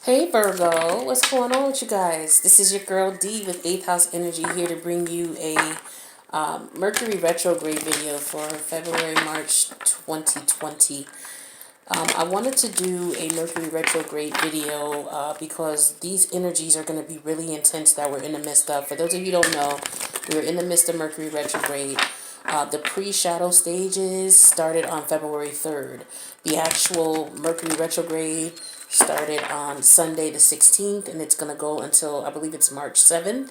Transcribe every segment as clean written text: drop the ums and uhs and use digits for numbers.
Hey Virgo, what's going on with you guys? This is your girl D with 8th House Energy here to bring you a Mercury Retrograde video for February, March 2020. I wanted to do a Mercury Retrograde video because these energies are going to be really intense that we're in the midst of. For those of you who don't know, we're in the midst of Mercury Retrograde. The pre-shadow stages started on February 3rd. The actual Mercury Retrograde started on Sunday the 16th, and it's going to go until, I believe it's March 7th.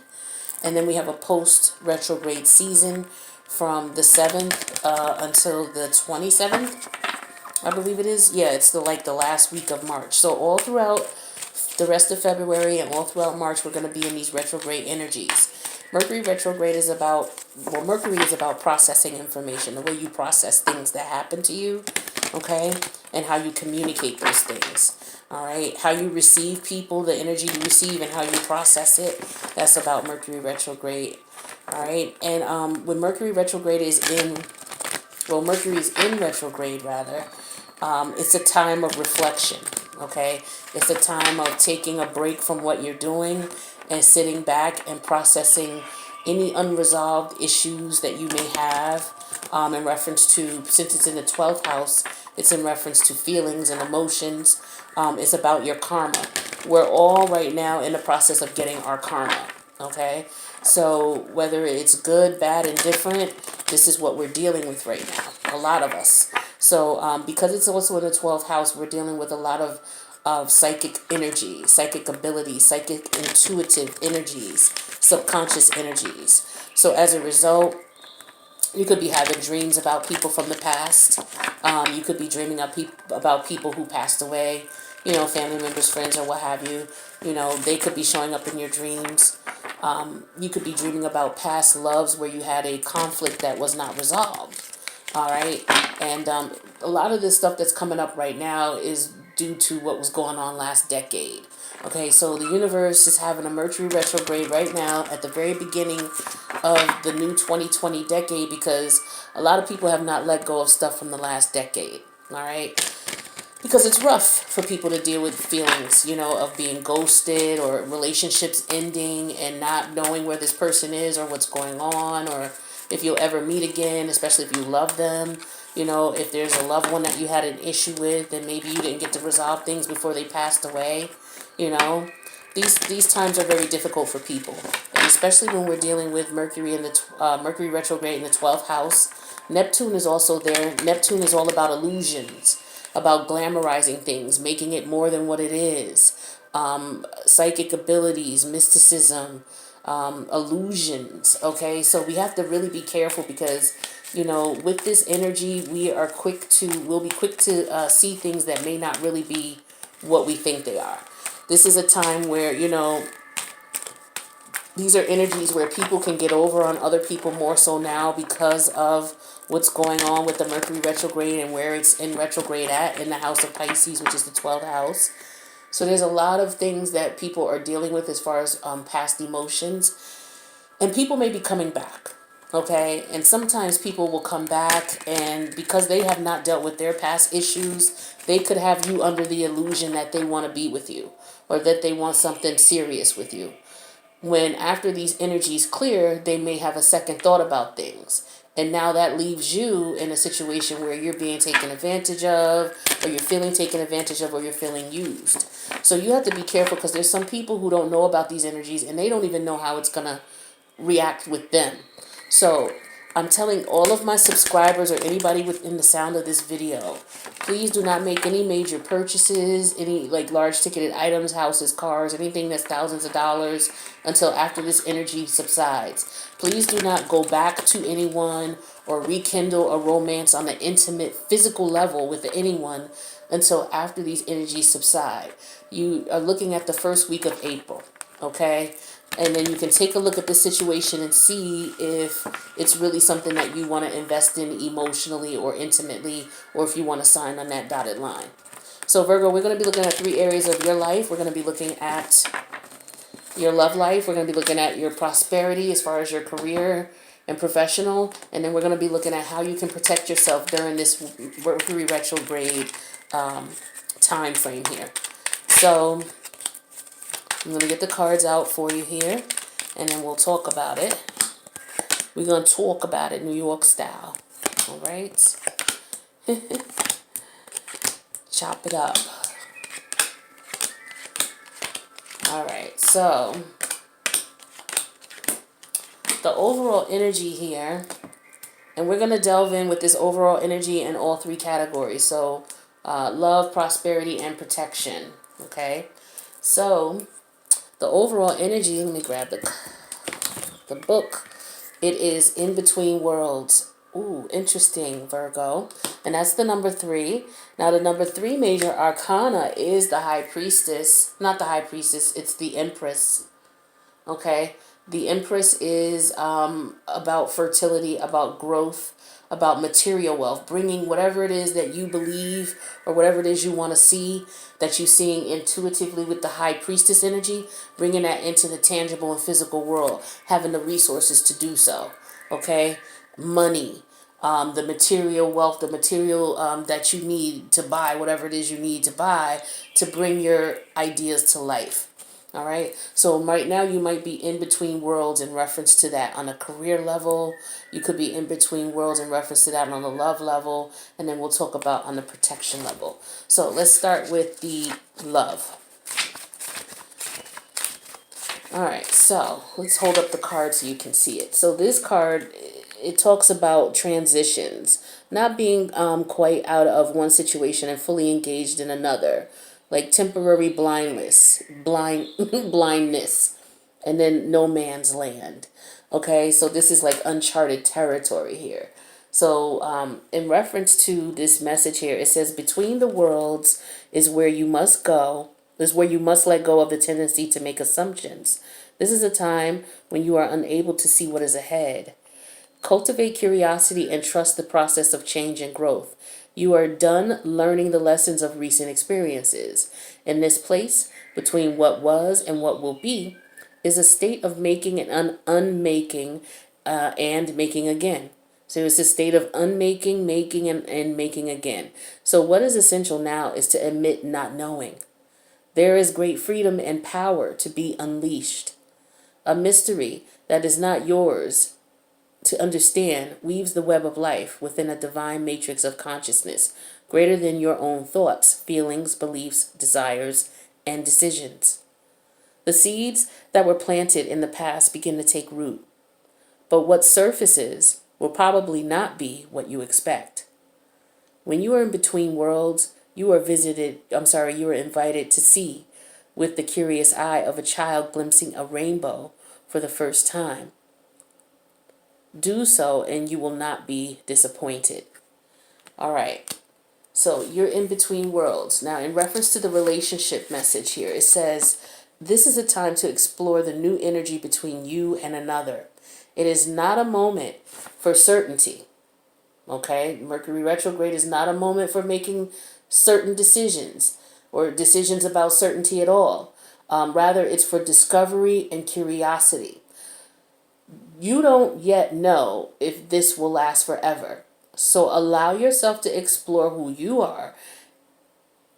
And then we have a post-retrograde season from the 7th until the 27th, I believe it is. Yeah, it's the last week of March. So all throughout the rest of February and all throughout March, we're going to be in these retrograde energies. Mercury retrograde is Mercury is about processing information, the way you process things that happen to you, okay, and how you communicate those things, all right, how you receive people, the energy you receive, and how you process it. That's about Mercury retrograde, all right. And when Mercury retrograde is in, Mercury is in retrograde rather, it's a time of reflection, okay? It's a time of taking a break from what you're doing and sitting back and processing any unresolved issues that you may have in reference to, since it's in the 12th house, it's in reference to feelings and emotions. It's about your karma. We're all right now in the process of getting our karma, okay? So whether it's good, bad, and different, this is what we're dealing with right now, a lot of us. So because it's also in the 12th house, we're dealing with a lot of psychic energy, psychic ability, psychic intuitive energies, subconscious energies. So as a result, you could be having dreams about people from the past. You could be dreaming about people who passed away, family members, friends, or what have you. They could be showing up in your dreams. You could be dreaming about past loves where you had a conflict that was not resolved. All right. And a lot of this stuff that's coming up right now is due to what was going on last decade. Okay, so the universe is having a Mercury retrograde right now at the very beginning of the new 2020 decade because a lot of people have not let go of stuff from the last decade. All right. Because it's rough for people to deal with feelings, of being ghosted or relationships ending and not knowing where this person is or what's going on, or if you'll ever meet again, especially if you love them. If there's a loved one that you had an issue with and maybe you didn't get to resolve things before they passed away, these times are very difficult for people. And especially when we're dealing with Mercury in the Mercury retrograde in the 12th house. Neptune is also there. Neptune is all about illusions, about glamorizing things, making it more than what it is, psychic abilities, mysticism, illusions, okay? So we have to really be careful because, with this energy, we'll be quick to see things that may not really be what we think they are. This is a time where, these are energies where people can get over on other people more so now because of what's going on with the Mercury retrograde and where it's in retrograde at in the house of Pisces, which is the 12th house. So there's a lot of things that people are dealing with as far as past emotions. And people may be coming back, okay? And sometimes people will come back and because they have not dealt with their past issues, they could have you under the illusion that they want to be with you or that they want something serious with you. When after these energies clear, they may have a second thought about things. And now that leaves you in a situation where you're being taken advantage of, or you're feeling taken advantage of, or you're feeling used. So you have to be careful because there's some people who don't know about these energies and they don't even know how it's going to react with them. So I'm telling all of my subscribers or anybody within the sound of this video, please do not make any major purchases, any large ticketed items, houses, cars, anything that's thousands of dollars until after this energy subsides. Please do not go back to anyone or rekindle a romance on the intimate physical level with anyone until after these energies subside. You are looking at the first week of April, okay? And then you can take a look at the situation and see if it's really something that you want to invest in emotionally or intimately, or if you want to sign on that dotted line. So Virgo, we're going to be looking at 3 areas of your life. We're going to be looking at your love life. We're going to be looking at your prosperity as far as your career and professional. And then we're going to be looking at how you can protect yourself during this Mercury retrograde time frame here. So I'm going to get the cards out for you here, and then we'll talk about it. We're going to talk about it New York style. All right? Chop it up. All right, so the overall energy here, and we're going to delve in with this overall energy in all three categories. So love, prosperity, and protection. Okay? So the overall energy, let me grab the book. It is In Between Worlds. Ooh, interesting, Virgo. And that's the number 3. Now, the number 3 major arcana is the High Priestess. Not the High Priestess, it's the Empress. Okay? The Empress is about fertility, about growth, about material wealth, bringing whatever it is that you believe or whatever it is you want to see, that you're seeing intuitively with the High Priestess energy, bringing that into the tangible and physical world, having the resources to do so. Okay? Money, the material wealth, the material that you need to buy, whatever it is you need to buy to bring your ideas to life. All right. So right now you might be in between worlds in reference to that on a career level. You could be in between worlds in reference to that on the love level. And then we'll talk about on the protection level. So let's start with the love. All right. So let's hold up the card so you can see it. So this card, it talks about transitions, not being quite out of one situation and fully engaged in another. Like temporary blindness, blindness, and then no man's land. Okay, so this is like uncharted territory here. So in reference to this message here, it says between the worlds is where you must go, is where you must let go of the tendency to make assumptions. This is a time when you are unable to see what is ahead. Cultivate curiosity and trust the process of change and growth. You are done learning the lessons of recent experiences. In this place, between what was and what will be, is a state of making and unmaking and making again. So it's a state of unmaking, making, and making again. So what is essential now is to admit not knowing. There is great freedom and power to be unleashed. A mystery that is not yours to understand weaves the web of life within a divine matrix of consciousness, greater than your own thoughts, feelings, beliefs, desires, and decisions. The seeds that were planted in the past begin to take root, but what surfaces will probably not be what you expect. When you are in between worlds, you are invited to see with the curious eye of a child glimpsing a rainbow for the first time. Do so and you will not be disappointed. All right. So you're in between worlds. Now, in reference to the relationship message here, it says, this is a time to explore the new energy between you and another. It is not a moment for certainty. Okay? Mercury retrograde is not a moment for making certain decisions or decisions about certainty at all. Rather, it's for discovery and curiosity. You don't yet know if this will last forever. So allow yourself to explore who you are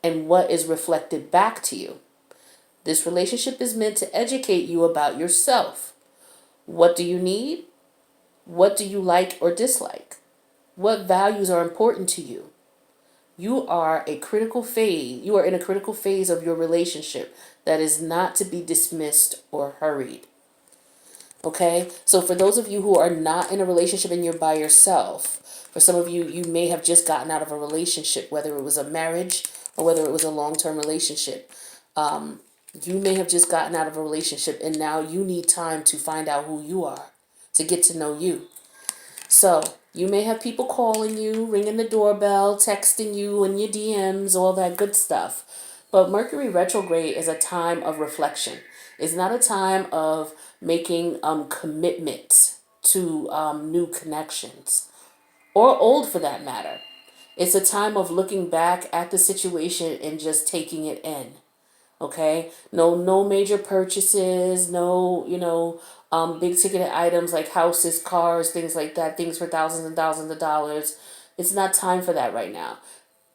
and what is reflected back to you. This relationship is meant to educate you about yourself. What do you need? What do you like or dislike? What values are important to you? You are in a critical phase of your relationship that is not to be dismissed or hurried. Okay, so for those of you who are not in a relationship and you're by yourself, for some of you, you may have just gotten out of a relationship, whether it was a marriage or whether it was a long-term relationship. You may have just gotten out of a relationship and now you need time to find out who you are, to get to know you. So you may have people calling you, ringing the doorbell, texting you in your DMs, all that good stuff. But Mercury retrograde is a time of reflection. It's not a time of making commitments to new connections or old for that matter. It's a time of looking back at the situation and just taking it in. Okay, no major purchases, no big ticket items like houses, cars, things like that, things for thousands and thousands of dollars. It's not time for that right now.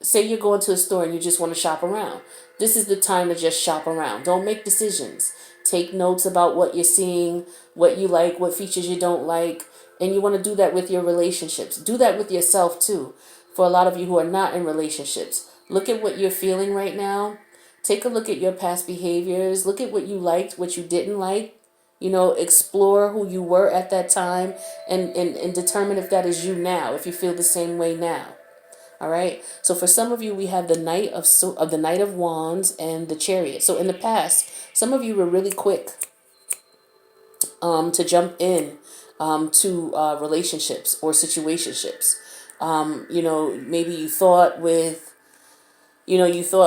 say you're going to a store and you just want to shop around. This is the time to just shop around. Don't make decisions. Take notes about what you're seeing, what you like, what features you don't like. And you want to do that with your relationships. Do that with yourself too. For a lot of you who are not in relationships, look at what you're feeling right now. Take a look at your past behaviors. Look at what you liked, what you didn't like. Explore who you were at that time, and determine if that is you now, if you feel the same way now. All right. So for some of you, we have the Knight of Wands and the Chariot. So in the past, some of you were really quick to jump in to relationships or situationships. Maybe you thought,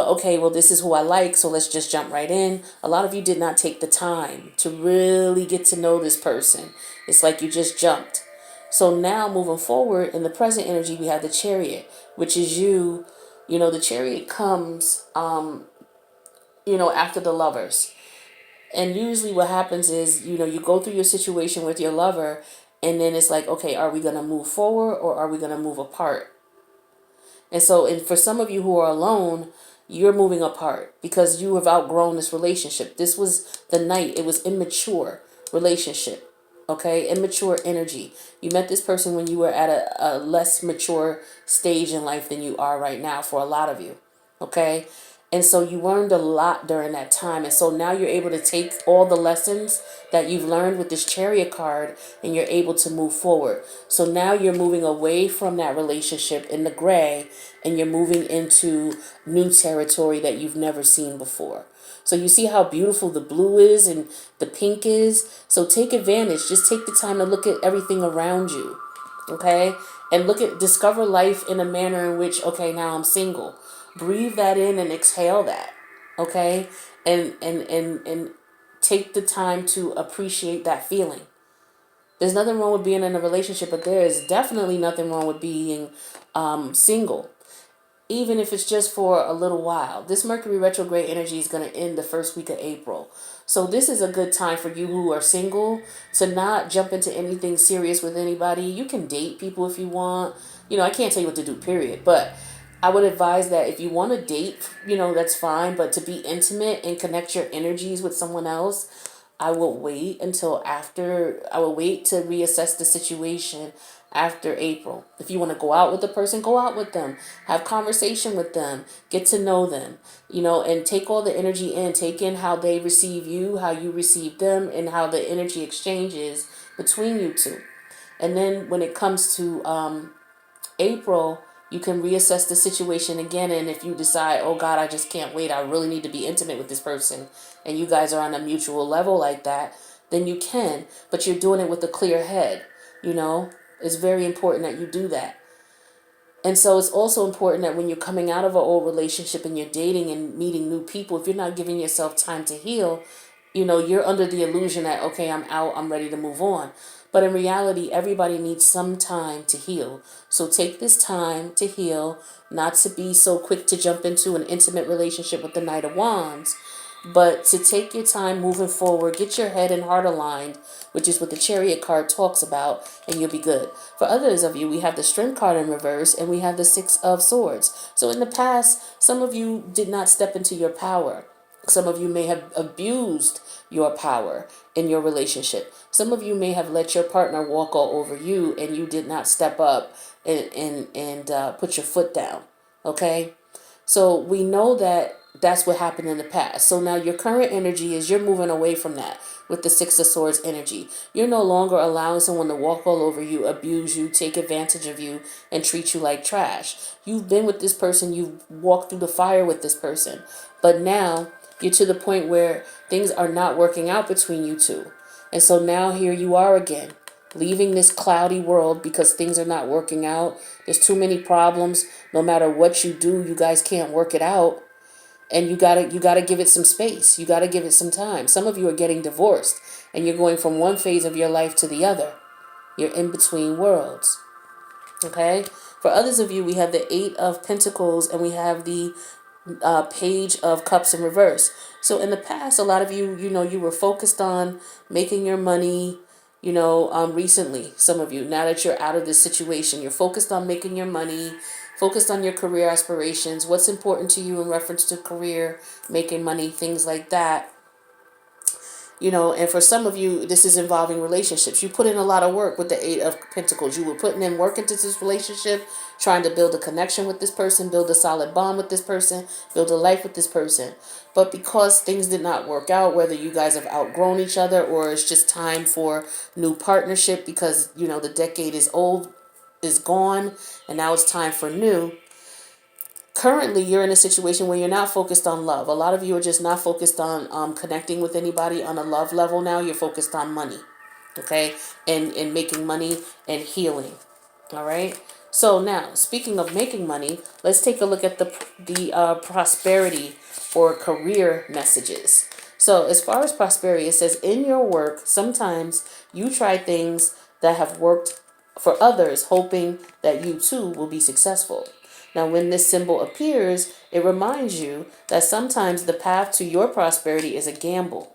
okay, well, this is who I like, so let's just jump right in. A lot of you did not take the time to really get to know this person. It's like you just jumped. So now moving forward in the present energy, we have the Chariot, which is you. The Chariot comes, after the Lovers. And usually what happens is, you go through your situation with your lover, and then it's like, okay, are we going to move forward or are we going to move apart? And so, for some of you who are alone, you're moving apart because you have outgrown this relationship. This was the Knight. It was immature relationship. Okay, immature energy. You met this person when you were at a less mature stage in life than you are right now for a lot of you. Okay, and so you learned a lot during that time. And so now you're able to take all the lessons that you've learned with this Chariot card, and you're able to move forward. So now you're moving away from that relationship in the gray, and you're moving into new territory that you've never seen before. So you see how beautiful the blue is and the pink is. So take advantage. Just take the time to look at everything around you. Okay? And discover life in a manner in which, okay, now I'm single. Breathe that in and exhale that. Okay? And take the time to appreciate that feeling. There's nothing wrong with being in a relationship, but there is definitely nothing wrong with being single, even if it's just for a little while. This Mercury retrograde energy is going to end the first week of April. So this is a good time for you who are single to not jump into anything serious with anybody. You can date people if you want. I can't tell you what to do, period. But I would advise that if you want to date, that's fine. But to be intimate and connect your energies with someone else, I will wait to reassess the situation after April. If you want to go out with the person, go out with them. Have conversation with them. Get to know them, and take all the energy in. Take in how they receive you, how you receive them, and how the energy exchanges between you two. And then when it comes to April, you can reassess the situation again. And if you decide, oh God, I just can't wait, I really need to be intimate with this person, and you guys are on a mutual level like that, then you can. But you're doing it with a clear head. It's very important that you do that. And so it's also important that when you're coming out of an old relationship and you're dating and meeting new people, if you're not giving yourself time to heal, you're under the illusion that, okay, I'm out, I'm ready to move on. But in reality, everybody needs some time to heal. So take this time to heal, not to be so quick to jump into an intimate relationship with the Knight of Wands, but to take your time moving forward, get your head and heart aligned, which is what the Chariot card talks about, and you'll be good. For others of you, we have the Strength card in reverse, and we have the Six of Swords. So in the past, some of you did not step into your power. Some of you may have abused your power in your relationship. Some of you may have let your partner walk all over you, and you did not step up and put your foot down. Okay? So we know that that's what happened in the past. So now your current energy is you're moving away from that with the Six of Swords energy. You're no longer allowing someone to walk all over you, abuse you, take advantage of you, and treat you like trash. You've been with this person. You've walked through the fire with this person. But now you're to the point where things are not working out between you two. And so now here you are again, leaving this cloudy world because things are not working out. There's too many problems. No matter what you do, you guys can't work it out. And you gotta give it some space. You gotta give it some time. Some of you are getting divorced, and you're going from one phase of your life to the other. You're in between worlds. Okay? For others of you, we have the Eight of Pentacles, and we have the Page of Cups in reverse. So in the past, a lot of you, you were focused on making your money, recently, some of you, now that you're out of this situation, you're focused on making your money, focused on your career aspirations, what's important to you in reference to career, making money, things like that. And for some of you, this is involving relationships. You put in a lot of work with the Eight of Pentacles. You were putting in work into this relationship, trying to build a connection with this person, build a solid bond with this person, build a life with this person. But because things did not work out, whether you guys have outgrown each other or it's just time for new partnership because, the decade is old, is gone, and now it's time for new. Currently, you're in a situation where you're not focused on love. A lot of you are just not focused on connecting with anybody on a love level now. You're focused on money, okay? And making money and healing, all right? So now, speaking of making money, let's take a look at the prosperity or career messages. So as far as prosperity, it says, in your work, sometimes you try things that have worked for others, hoping that you too will be successful. Now, when this symbol appears, it reminds you that sometimes the path to your prosperity is a gamble.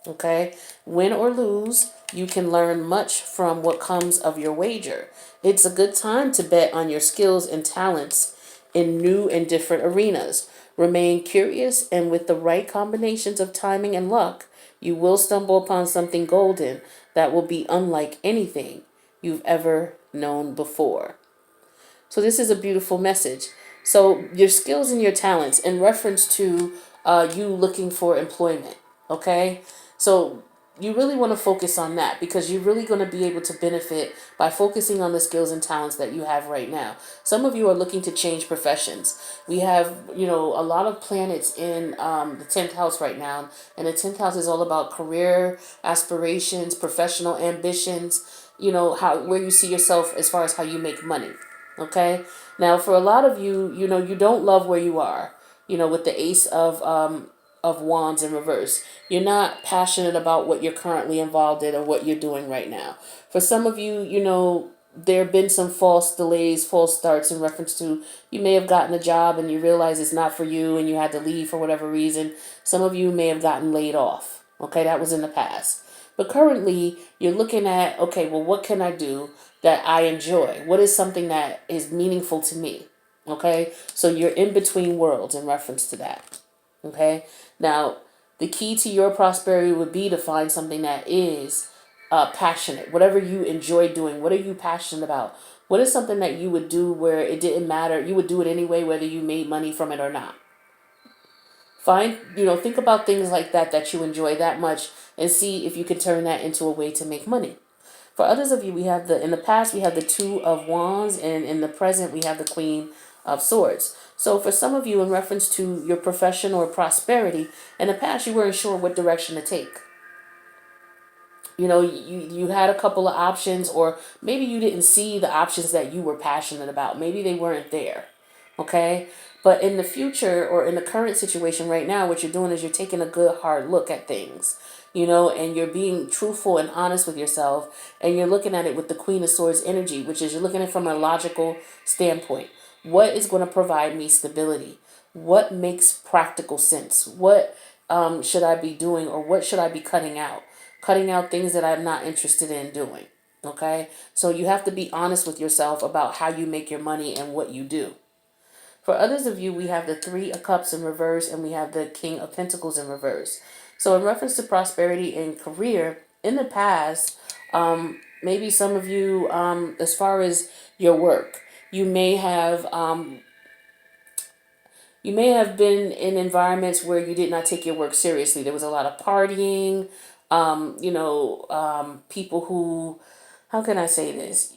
Okay? Win or lose, you can learn much from what comes of your wager. It's a good time to bet on your skills and talents in new and different arenas. Remain curious, and with the right combinations of timing and luck, you will stumble upon something golden that will be unlike anything you've ever known before. So this is a beautiful message. So your skills and your talents in reference to you looking for employment, okay? So you really want to focus on that because you're really going to be able to benefit by focusing on the skills and talents that you have right now. Some of you are looking to change professions. We have, a lot of planets in the 10th house right now. And the 10th house is all about career aspirations, professional ambitions, where you see yourself as far as how you make money. Okay. Now, for a lot of you, you don't love where you are. With the Ace of Wands in reverse, you're not passionate about what you're currently involved in or what you're doing right now. For some of you, there have been some false delays, false starts in reference to you may have gotten a job and you realize it's not for you and you had to leave for whatever reason. Some of you may have gotten laid off. Okay, that was in the past. But currently, you're looking at, okay, well, what can I do that I enjoy? What is something that is meaningful to me? Okay, so you're in between worlds in reference to that. Okay, now the key to your prosperity would be to find something that is passionate. Whatever you enjoy doing, what are you passionate about? What is something that you would do where it didn't matter? You would do it anyway, whether you made money from it or not. Think about things like that you enjoy that much and see if you can turn that into a way to make money. For others of you, in the past, we have the Two of Wands, and in the present, we have the Queen of Swords. So for some of you, in reference to your profession or prosperity, in the past, you weren't sure what direction to take. You had a couple of options, or maybe you didn't see the options that you were passionate about. Maybe they weren't there. Okay? But in the future or in the current situation right now, what you're doing is you're taking a good hard look at things, and you're being truthful and honest with yourself, and you're looking at it with the Queen of Swords energy, which is you're looking at it from a logical standpoint. What is going to provide me stability? What makes practical sense? What should I be doing, or what should I be cutting out? Cutting out things that I'm not interested in doing. Okay? So you have to be honest with yourself about how you make your money and what you do. For others of you, we have the Three of Cups in reverse and we have the King of Pentacles in reverse. So in reference to prosperity and career, in the past, maybe some of you, as far as your work, you may have been in environments where you did not take your work seriously. There was a lot of partying, people who, how can I say this?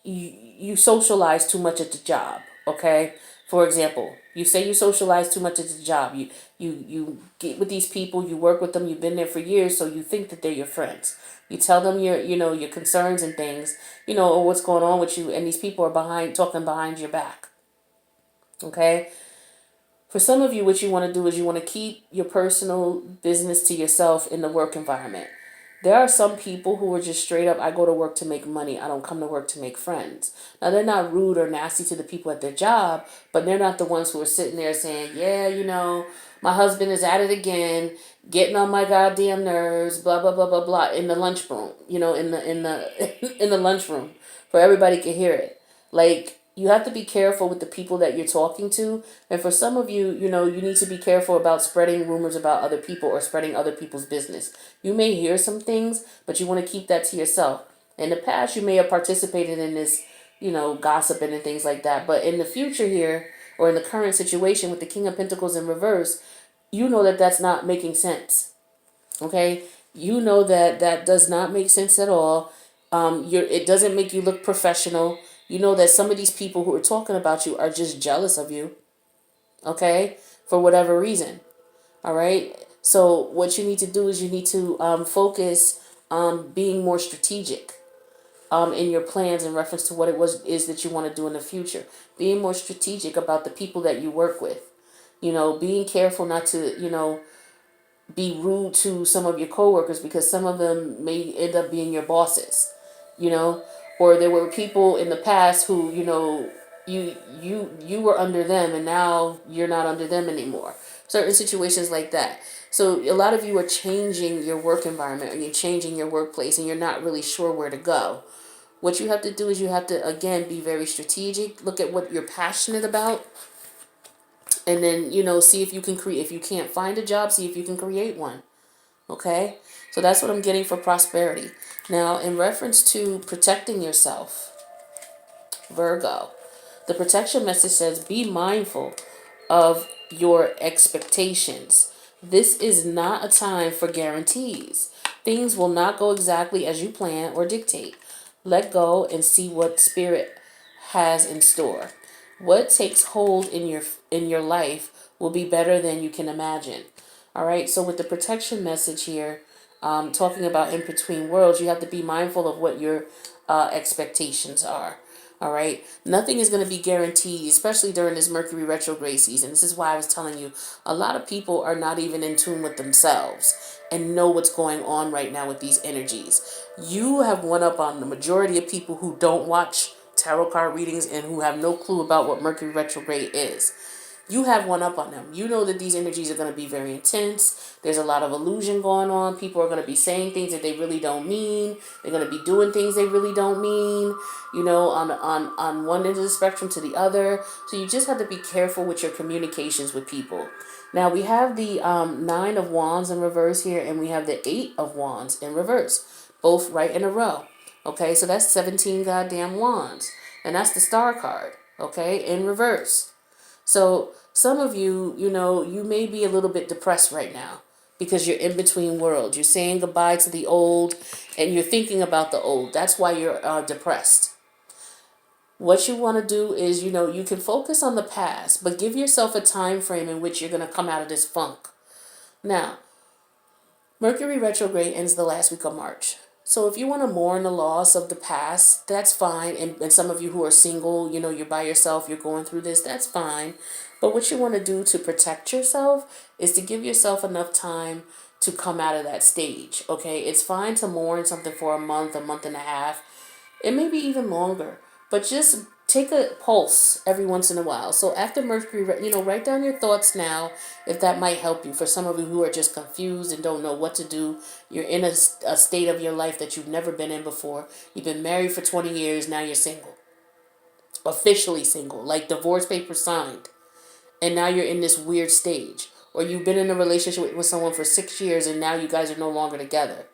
You socialize too much at the job, okay? For example, you say you socialize too much at the job. You get with these people, you work with them, you've been there for years, so you think that they're your friends. You tell them your concerns and things, or what's going on with you, and these people are talking behind your back. Okay? For some of you, what you want to do is you want to keep your personal business to yourself in the work environment. There are some people who are just straight up, I go to work to make money. I don't come to work to make friends. Now, they're not rude or nasty to the people at their job, but they're not the ones who are sitting there saying, yeah, my husband is at it again, getting on my goddamn nerves, blah, blah, blah, blah, blah, in the lunchroom, in the lunchroom, where everybody can hear it. Like, you have to be careful with the people that you're talking to. And for some of you, you need to be careful about spreading rumors about other people or spreading other people's business. You may hear some things, but you want to keep that to yourself. In the past, you may have participated in this, gossiping and things like that. But in the future here, or in the current situation with the King of Pentacles in reverse, you know that that's not making sense. Okay? You know that that does not make sense at all. It doesn't make you look professional. You know that some of these people who are talking about you are just jealous of you, okay, for whatever reason. All right. So what you need to do is you need to focus on being more strategic in your plans in reference to what is that you want to do in the future. Being more strategic about the people that you work with. Being careful not to, be rude to some of your coworkers because some of them may end up being your bosses, you know, or there were people in the past who, you were under them and now you're not under them anymore. Certain situations like that. So a lot of you are changing your work environment, or you're changing your workplace, and you're not really sure where to go. What you have to do is you have to, again, be very strategic. Look at what you're passionate about, and then see if you can create. If you can't find a job, see if you can create one. Okay, so that's what I'm getting for prosperity. Now, in reference to protecting yourself, Virgo, the protection message says be mindful of your expectations. This is not a time for guarantees. Things will not go exactly as you plan or dictate. Let go and see what spirit has in store. What takes hold in your life will be better than you can imagine. All right. So with the protection message here, talking about in between worlds, you have to be mindful of what your expectations are. All right. Nothing is going to be guaranteed, especially during this Mercury retrograde season. This is why I was telling you, a lot of people are not even in tune with themselves and know what's going on right now with these energies. You have one up on the majority of people who don't watch tarot card readings and who have no clue about what Mercury retrograde is. You have one up on them. You know that these energies are going to be very intense. There's a lot of illusion going on. People are going to be saying things that they really don't mean. They're going to be doing things they really don't mean, on one end of the spectrum to the other. So you just have to be careful with your communications with people. Now we have the 9 of Wands in reverse here, and we have the 8 of Wands in reverse, both right in a row. Okay, so that's 17 goddamn wands. And that's the star card, okay, in reverse. So some of you, you may be a little bit depressed right now because you're in between worlds. You're saying goodbye to the old and you're thinking about the old. That's why you're depressed. What you want to do is, you can focus on the past, but give yourself a time frame in which you're going to come out of this funk. Now, Mercury retrograde ends the last week of March. So if you want to mourn the loss of the past, that's fine. And some of you who are single, you're by yourself, you're going through this, that's fine. But what you want to do to protect yourself is to give yourself enough time to come out of that stage, okay? It's fine to mourn something for a month and a half. It may be even longer, but just take a pulse every once in a while. So after Mercury, write down your thoughts now if that might help you. For some of you who are just confused and don't know what to do, you're in a state of your life that you've never been in before. You've been married for 20 years, now you're single. Officially single, like divorce papers signed. And now you're in this weird stage. Or you've been in a relationship with someone for 6 years and now you guys are no longer together.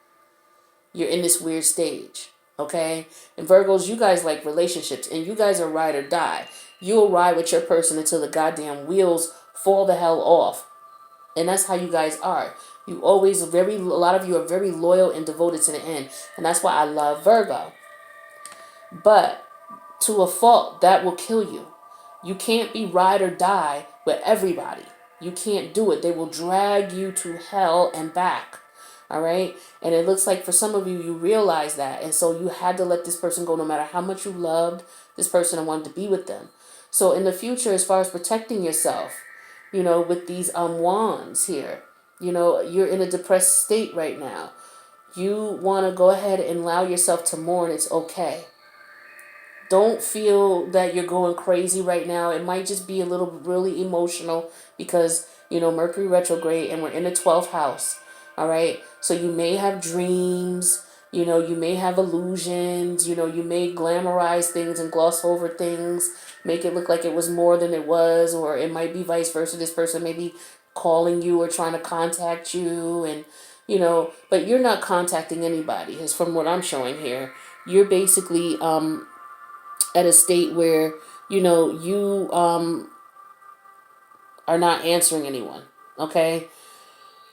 You're in this weird stage. Okay? And Virgos, you guys like relationships and you guys are ride or die. You'll ride with your person until the goddamn wheels fall the hell off. And that's how you guys are. You always a lot of you are very loyal and devoted to the end. And that's why I love Virgo. But to a fault, that will kill you. You can't be ride or die with everybody. You can't do it. They will drag you to hell and back. All right. And it looks like for some of you, you realize that. And so you had to let this person go no matter how much you loved this person and wanted to be with them. So in the future, as far as protecting yourself, with these wands here, you're in a depressed state right now. You want to go ahead and allow yourself to mourn. It's okay. Don't feel that you're going crazy right now. It might just be a little really emotional because, Mercury retrograde and we're in the 12th house. All right. So you may have dreams, You may have illusions. You may glamorize things and gloss over things, make it look like it was more than it was, or it might be vice versa. This person may be calling you or trying to contact you, and but you're not contacting anybody. As from what I'm showing here, you're basically at a state where you are not answering anyone. Okay,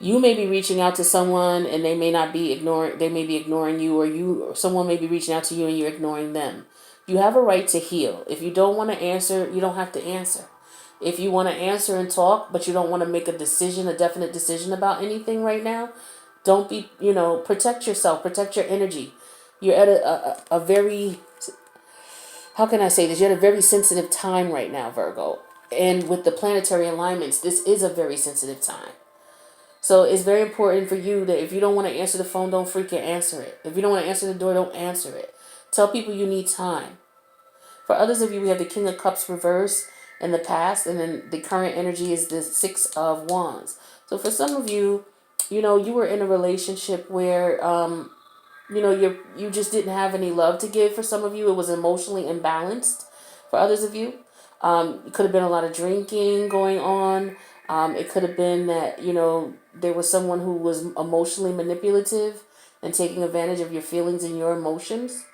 you may be reaching out to someone and they may not be ignoring. They may be ignoring you, or someone may be reaching out to you and you're ignoring them. You have a right to heal. If you don't want to answer, you don't have to answer. If you want to answer and talk, but you don't want to make a decision, a definite decision about anything right now, don't be, protect yourself, protect your energy. You're at a very, how can I say this? You're at a very sensitive time right now, Virgo. And with the planetary alignments, this is a very sensitive time. So it's very important for you that if you don't want to answer the phone, don't freaking answer it. If you don't want to answer the door, don't answer it. Tell people you need time. For others of you, we have the King of Cups reverse in the past, and then the current energy is the Six of Wands. So for some of you, you were in a relationship where, you just didn't have any love to give. For some of you, it was emotionally imbalanced. For others of you, it could have been a lot of drinking going on. It could have been that, there was someone who was emotionally manipulative and taking advantage of your feelings and your emotions.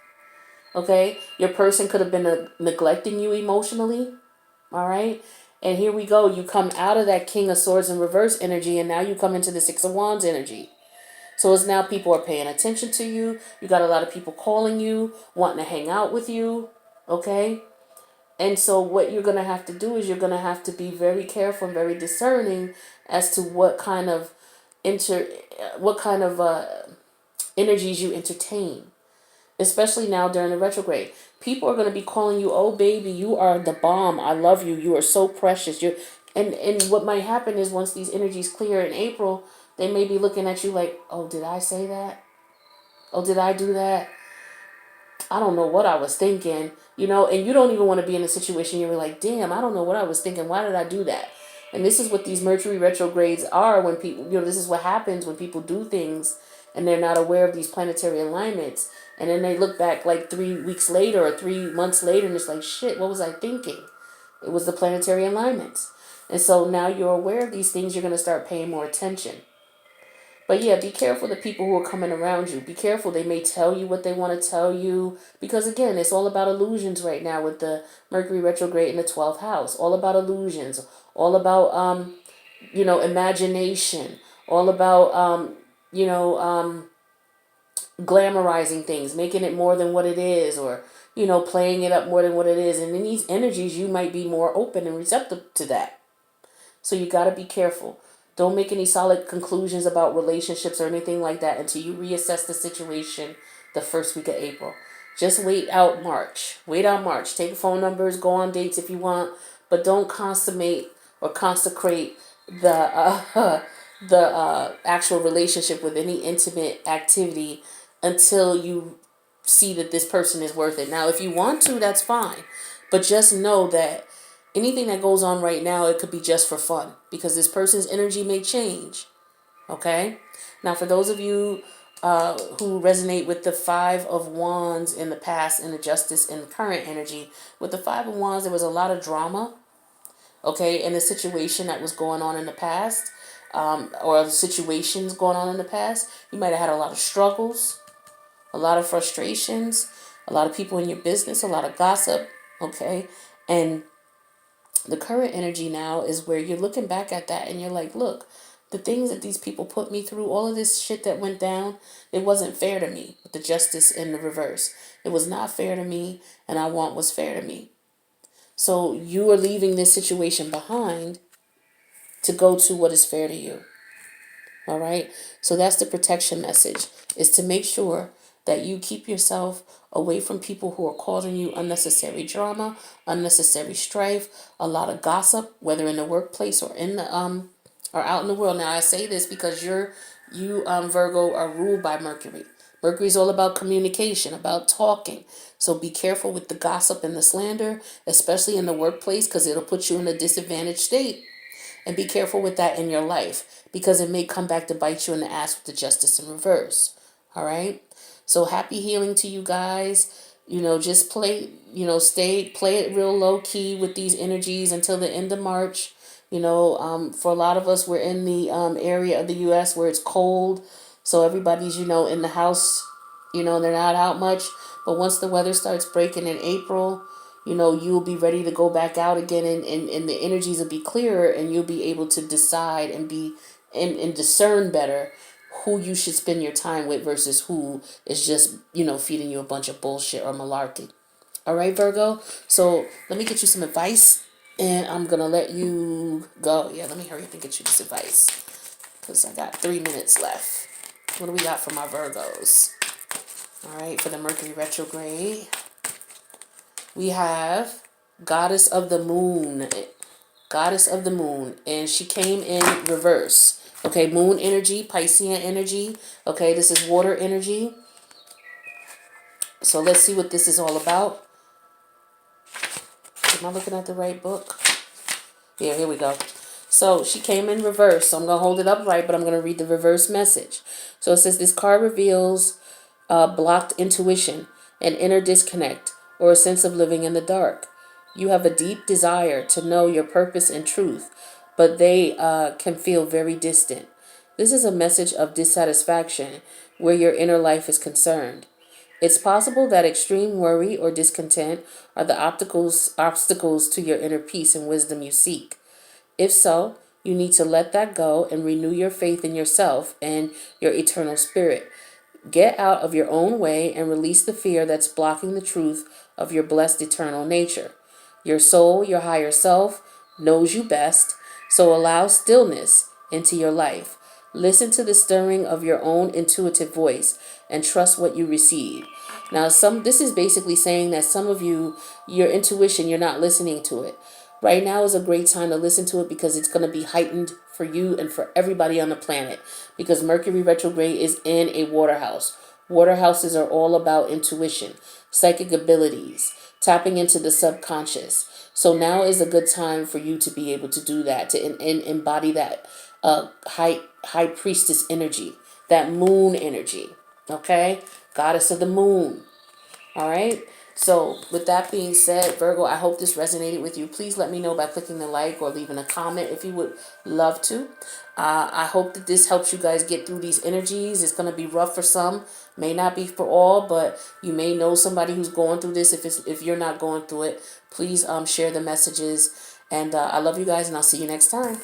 Okay? Your person could have been neglecting you emotionally. All right? And here we go. You come out of that King of Swords in reverse energy, and now you come into the Six of Wands energy. So it's now people are paying attention to you. You got a lot of people calling you, wanting to hang out with you. Okay? And so what you're going to have to do is you're going to have to be very careful and very discerning as to what kind of energies you entertain, especially now during the retrograde. People are going to be calling you, "Oh baby, you are the bomb. I love you. You are so precious." And what might happen is once these energies clear in April, they may be looking at you like, "Oh, did I say that? Oh, did I do that? I don't know what I was thinking," and you don't even want to be in a situation you're like, "Damn, I don't know what I was thinking. Why did I do that?" And this is what these Mercury retrogrades are when people, this is what happens when people do things and they're not aware of these planetary alignments. And then they look back like 3 weeks later or 3 months later and it's like, shit, what was I thinking? It was the planetary alignments. And so now you're aware of these things, you're going to start paying more attention. But yeah, be careful the people who are coming around you. Be careful. They may tell you what they want to tell you. Because again, it's all about illusions right now with the Mercury retrograde in the 12th house. All about illusions. All about, imagination. All about, glamorizing things. Making it more than what it is. Or, playing it up more than what it is. And in these energies, you might be more open and receptive to that. So you got to be careful. Don't make any solid conclusions about relationships or anything like that until you reassess the situation the first week of April. Just wait out March. Wait out March. Take phone numbers, go on dates if you want, but don't consummate or consecrate the actual relationship with any intimate activity until you see that this person is worth it. Now, if you want to, that's fine, but just know that anything that goes on right now, it could be just for fun because this person's energy may change. Okay? Now, for those of you who resonate with the Five of Wands in the past and the Justice in the current energy, with the Five of Wands, there was a lot of drama, okay, in the situation that was going on in the past, or the situations going on in the past. You might have had a lot of struggles, a lot of frustrations, a lot of people in your business, a lot of gossip, okay? And the current energy now is where you're looking back at that and you're like, look, the things that these people put me through, all of this shit that went down, it wasn't fair to me with the justice in the reverse. It was not fair to me, and I want what's fair to me. So you are leaving this situation behind to go to what is fair to you. All right? So that's the protection message, is to make sure that you keep yourself away from people who are causing you unnecessary drama, unnecessary strife, a lot of gossip, whether in the workplace or in the or out in the world. Now I say this because you Virgo are ruled by Mercury. Mercury is all about communication, about talking. So be careful with the gossip and the slander, especially in the workplace, because it'll put you in a disadvantaged state. And be careful with that in your life because it may come back to bite you in the ass with the justice in reverse. All right? So happy healing to you guys. Just play, play it real low key with these energies until the end of March. For a lot of us, we're in the area of the U.S. where it's cold. So everybody's, in the house, they're not out much. But once the weather starts breaking in April, you'll be ready to go back out again, and the energies will be clearer, and you'll be able to decide and be and discern better who you should spend your time with versus who is just, feeding you a bunch of bullshit or malarkey. All right, Virgo. So let me get you some advice, and I'm going to let you go. Yeah, let me hurry up and get you this advice because I got 3 minutes left. What do we got from our Virgos? All right, for the Mercury retrograde, we have Goddess of the Moon. Goddess of the Moon, and she came in reverse. Okay, moon energy, Piscean energy. Okay, this is water energy. So let's see what this is all about. Am I looking at the right book? Yeah, here we go. So she came in reverse. So I'm going to hold it upright, but I'm going to read the reverse message. So it says this card reveals blocked intuition, an inner disconnect, or a sense of living in the dark. You have a deep desire to know your purpose and truth, but they can feel very distant. This is a message of dissatisfaction where your inner life is concerned. It's possible that extreme worry or discontent are the obstacles to your inner peace and wisdom you seek. If so, you need to let that go and renew your faith in yourself and your eternal spirit. Get out of your own way and release the fear that's blocking the truth of your blessed eternal nature. Your soul, your higher self, knows you best, so allow stillness into your life. Listen to the stirring of your own intuitive voice and trust what you receive. Now, this is basically saying that some of you, your intuition, you're not listening to it. Right now is a great time to listen to it because it's going to be heightened for you and for everybody on the planet, because Mercury retrograde is in a water house. Water houses are all about intuition, psychic abilities, tapping into the subconscious. So now is a good time for you to be able to do that, to embody that high priestess energy, that moon energy. Okay, goddess of the moon. All right. So with that being said, Virgo, I hope this resonated with you. Please let me know by clicking the like or leaving a comment if you would love to. I hope that this helps you guys get through these energies. It's going to be rough for some, may not be for all, but you may know somebody who's going through this. If you're not going through it, please share the messages. And I love you guys, and I'll see you next time.